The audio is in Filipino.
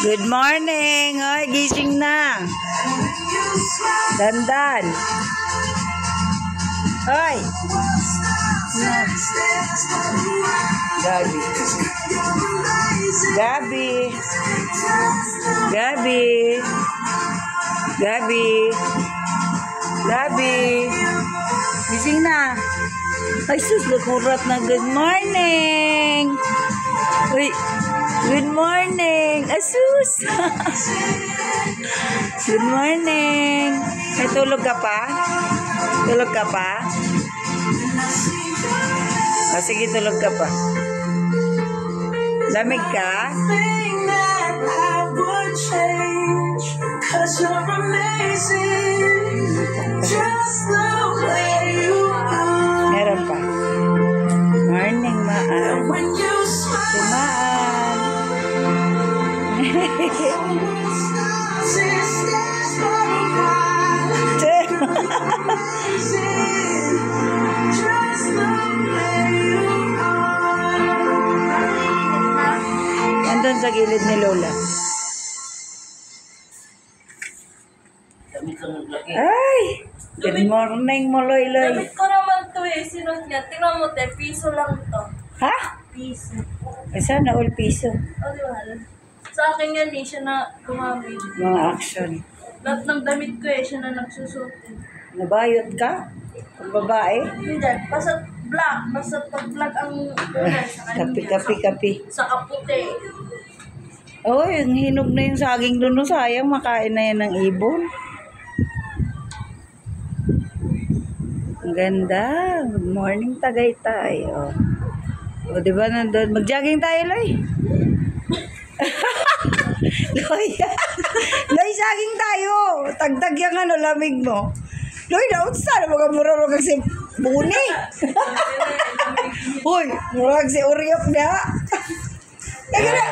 Good morning. Hoy, gising na. Dandan. Hoy. Gabi. Gabi. Gabi. Gabi. Gabi. Gising na. Ay, sus, nakurat na. Good morning. Uy. Good morning. Asus. Good morning. May tulog ka pa? Tulog ka pa? O, sige, tulog ka pa. Lamig ka? Meron pa. Morning, Maan. Si Maan. Nandun sa gilid ni Lola. Ay! Good morning mo, Loy-Loy. Damit ko naman to eh. Sinot niya. Tingnan mo, te. Piso lang to. Ha? Piso. Ay, sana all piso. O, di ba? Sa akin yan eh. Siya na gumamit. Mga action. Lahat ng damit ko eh. Siya na nagsusuot eh. Nabayot ka? Ang babae? Hindi. Basta black. Basta pag black ang kulay sa kanya. Kapi. Sa kaputi. Oh, yung hinog na yung saging doon. No, sayang, makain na yan ng ibon. Ang ganda. Good morning, Tagaytay. Oh. O, diba nandun? Mag-jogging tayo, Loy. Loy, Loy, saging tayo. Tagtag yung ano, lamig mo. Loy, naunsa na magamura kasi buni. Uy, murag si Uriok na. Teka na.